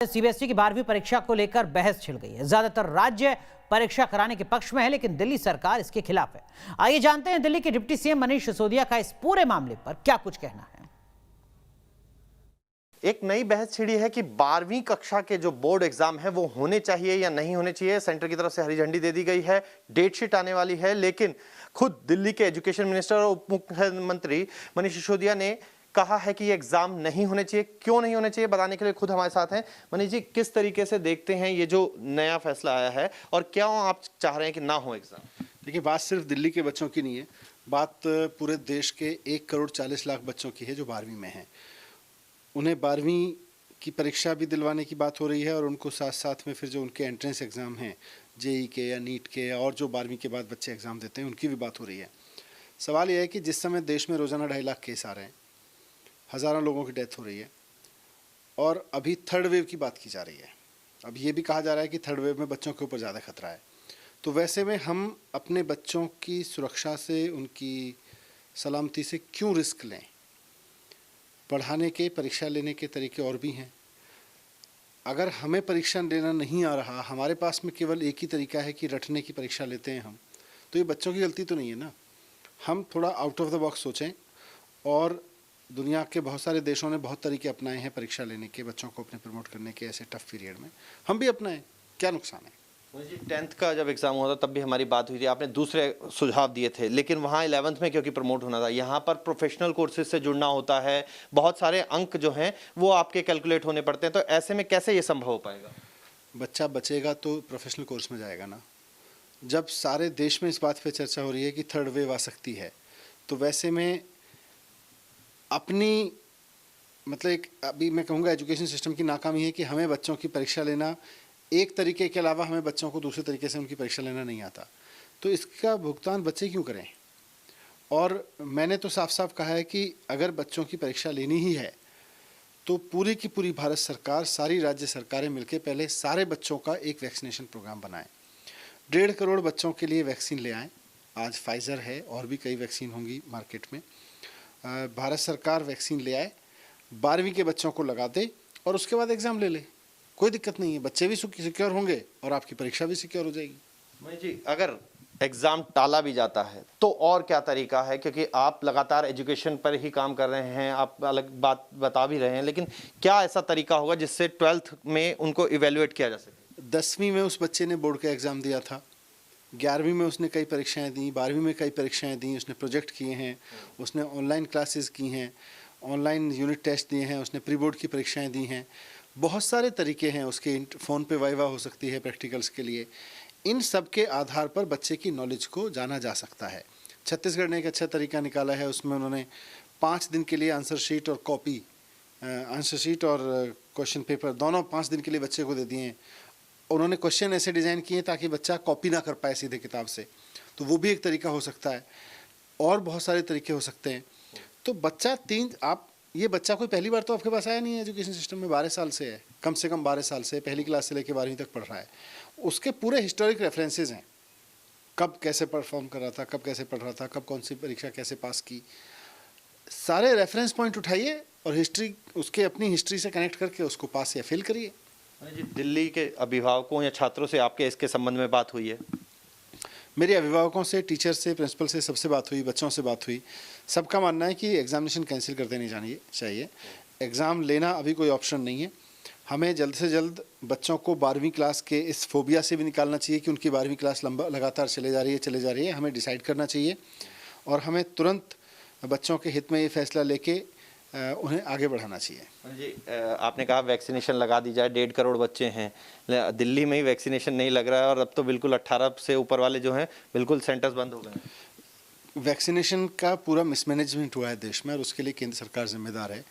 CBSE की 12वीं परीक्षा को लेकर बहस छिड़ गई है। ज्यादातर राज्य परीक्षा कराने के पक्ष में है, लेकिन दिल्ली सरकार इसके खिलाफ है। आइए जानते हैं दिल्ली के डिप्टी सीएम मनीष सिसोदिया का इस पूरे मामले पर क्या कुछ कहना है। एक नई बहस छिड़ी है कि 12वीं कक्षा के जो बोर्ड एग्जाम है वो होने चाहिए या नहीं होने चाहिए। सेंटर की तरफ से हरी झंडी दे दी गई है, डेट शीट आने वाली है, लेकिन खुद दिल्ली के एजुकेशन मिनिस्टर और उप मुख्यमंत्री मनीष सिसोदिया ने कहा है कि ये एग्जाम नहीं होने चाहिए। क्यों नहीं होने चाहिए बताने के लिए खुद हमारे साथ हैं। मनीष जी, किस तरीके से देखते हैं ये जो नया फैसला आया है और क्या आप चाह रहे हैं कि ना हो एग्जाम? देखिए, बात सिर्फ दिल्ली के बच्चों की नहीं है, बात पूरे देश के 1,40,00,000 बच्चों की है जो 12वीं में हैं। उन्हें 12वीं की परीक्षा भी दिलवाने की बात हो रही है और उनको साथ साथ में फिर जो उनके एंट्रेंस एग्ज़ाम हैं, जेई के या नीट के और जो 12वीं के बाद बच्चे एग्ज़ाम देते हैं उनकी भी बात हो रही है। सवाल यह है कि जिस समय देश में रोज़ाना 2.5 लाख केस आ रहे हैं, हज़ारों लोगों की डेथ हो रही है और अभी थर्ड वेव की बात की जा रही है। अब ये भी कहा जा रहा है कि थर्ड वेव में बच्चों के ऊपर ज़्यादा खतरा है। तो वैसे में हम अपने बच्चों की सुरक्षा से, उनकी सलामती से क्यों रिस्क लें? पढ़ाने के, परीक्षा लेने के तरीके और भी हैं। अगर हमें परीक्षा लेना नहीं आ रहा, हमारे पास में केवल एक ही तरीका है कि रटने की परीक्षा लेते हैं हम, तो ये बच्चों की गलती तो नहीं है ना। हम थोड़ा आउट ऑफ द बॉक्स सोचें। और दुनिया के बहुत सारे देशों ने बहुत तरीके अपनाए हैं परीक्षा लेने के, बच्चों को अपने प्रमोट करने के ऐसे टफ पीरियड में। हम भी अपनाएं, क्या नुकसान है? 10th का जब एग्जाम हुआ था तब भी हमारी बात हुई थी, आपने दूसरे सुझाव दिए थे, लेकिन वहाँ 11th में क्योंकि प्रमोट होना था, यहाँ पर प्रोफेशनल कोर्सेज से जुड़ना होता है, बहुत सारे अंक जो हैं वो आपके कैलकुलेट होने पड़ते हैं। तो ऐसे में कैसे ये संभव हो पाएगा? बच्चा बचेगा तो प्रोफेशनल कोर्स में जाएगा ना। जब सारे देश में इस बात पे चर्चा हो रही है कि थर्ड वेव आ सकती है, तो वैसे में अपनी मतलब एक अभी मैं कहूँगा एजुकेशन सिस्टम की नाकामी है कि हमें बच्चों की परीक्षा लेना एक तरीके के अलावा हमें बच्चों को दूसरे तरीके से उनकी परीक्षा लेना नहीं आता। तो इसका भुगतान बच्चे क्यों करें? और मैंने तो साफ साफ कहा है कि अगर बच्चों की परीक्षा लेनी ही है तो पूरी की पूरी भारत सरकार, सारी राज्य सरकारें मिलकर पहले सारे बच्चों का एक वैक्सीनेशन प्रोग्राम बनाएं। 1.5 करोड़ बच्चों के लिए वैक्सीन ले आएँ। आज फाइज़र है और भी कई वैक्सीन होंगी मार्केट में। भारत सरकार वैक्सीन ले आए, 12वीं के बच्चों को लगा दे और उसके बाद एग्ज़ाम ले ले। कोई दिक्कत नहीं है, बच्चे भी सिक्योर होंगे और आपकी परीक्षा भी सिक्योर हो जाएगी। मनीष जी, अगर एग्जाम टाला भी जाता है तो और क्या तरीका है? क्योंकि आप लगातार एजुकेशन पर ही काम कर रहे हैं, आप अलग बात बता भी रहे हैं, लेकिन क्या ऐसा तरीका होगा जिससे 12th में उनको इवेल्युएट किया जा सके? 10वीं में उस बच्चे ने बोर्ड का एग्ज़ाम दिया था, 11वीं में उसने कई परीक्षाएं दी, 12वीं में कई परीक्षाएं दी, उसने प्रोजेक्ट किए हैं, उसने ऑनलाइन क्लासेस की हैं, ऑनलाइन यूनिट टेस्ट दिए हैं, उसने प्री बोर्ड की परीक्षाएं दी हैं। बहुत सारे तरीके हैं उसके। फ़ोन पे वाइवा हो सकती है प्रैक्टिकल्स के लिए। इन सब के आधार पर बच्चे की नॉलेज को जाना जा सकता है। छत्तीसगढ़ ने एक अच्छा तरीका निकाला है, उसमें उन्होंने 5 दिन के लिए आंसर शीट और कॉपी, आंसर शीट और क्वेश्चन पेपर दोनों 5 दिन के लिए बच्चे को दे दिए हैं। उन्होंने क्वेश्चन ऐसे डिज़ाइन किए ताकि बच्चा कॉपी ना कर पाए सीधे किताब से, तो वो भी एक तरीका हो सकता है। और बहुत सारे तरीके हो सकते हैं। तो बच्चा ये बच्चा कोई पहली बार तो आपके पास आया नहीं है एजुकेशन सिस्टम में, 12 साल से है, कम से कम 12 साल से, पहली क्लास से लेकर 12वीं तक पढ़ रहा है। उसके पूरे हिस्टोरिक रेफरेंसेस हैं, कब कैसे परफॉर्म कर रहा था, कब कैसे पढ़ रहा था, कब कौन सी परीक्षा कैसे पास की। सारे रेफरेंस पॉइंट उठाइए और हिस्ट्री, उसके अपनी हिस्ट्री से कनेक्ट करके उसको पास या फेल करिए। दिल्ली के अभिभावकों या छात्रों से आपके इसके संबंध में बात हुई है? मेरे अभिभावकों से, टीचर से, प्रिंसिपल से, सबसे बात हुई, बच्चों से बात हुई। सबका मानना है कि एग्जामिनेशन कैंसिल कर देनी चाहिए। एग्ज़ाम लेना अभी कोई ऑप्शन नहीं है। हमें जल्द से जल्द बच्चों को 12वीं क्लास के इस फोबिया से भी निकालना चाहिए कि उनकी 12वीं क्लास लगातार चले जा रही है। हमें डिसाइड करना चाहिए और हमें तुरंत बच्चों के हित में ये फैसला लेके उन्हें आगे बढ़ाना चाहिए। जी, आपने कहा वैक्सीनेशन लगा दी जाए, 1.5 करोड़ बच्चे हैं, दिल्ली में ही वैक्सीनेशन नहीं लग रहा है और अब तो बिल्कुल 18 से ऊपर वाले जो हैं बिल्कुल सेंटर्स बंद हो गए। वैक्सीनेशन का पूरा मिसमैनेजमेंट हुआ है देश में और उसके लिए केंद्र सरकार जिम्मेदार है।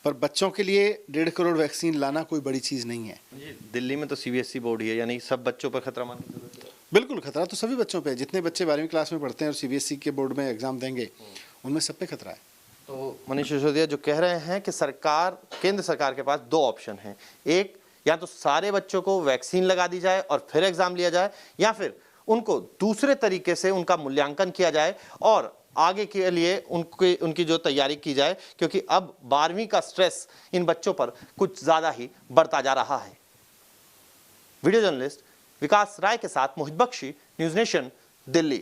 पर बच्चों के लिए 1.5 करोड़ वैक्सीन लाना कोई बड़ी चीज़ नहीं है। दिल्ली में तो सीबीएसई बोर्ड ही है, यानी सब बच्चों पर खतरा मानने की जरूरत है? बिल्कुल, खतरा तो सभी बच्चों पे है। जितने बच्चे 12वीं क्लास में पढ़ते हैं और सीबीएसई के बोर्ड में एग्जाम देंगे, उनमें सब पे खतरा है। तो मनीष सिसोदिया जो कह रहे हैं कि केंद्र सरकार के पास 2 ऑप्शन हैं। एक, या तो सारे बच्चों को वैक्सीन लगा दी जाए और फिर एग्जाम लिया जाए, या फिर उनको दूसरे तरीके से उनका मूल्यांकन किया जाए और आगे के लिए उनकी जो तैयारी की जाए, क्योंकि अब 12वीं का स्ट्रेस इन बच्चों पर कुछ ज़्यादा ही बढ़ता जा रहा है। वीडियो जर्नलिस्ट विकास राय के साथ मोहित बख्शी, न्यूज़ नेशन, दिल्ली।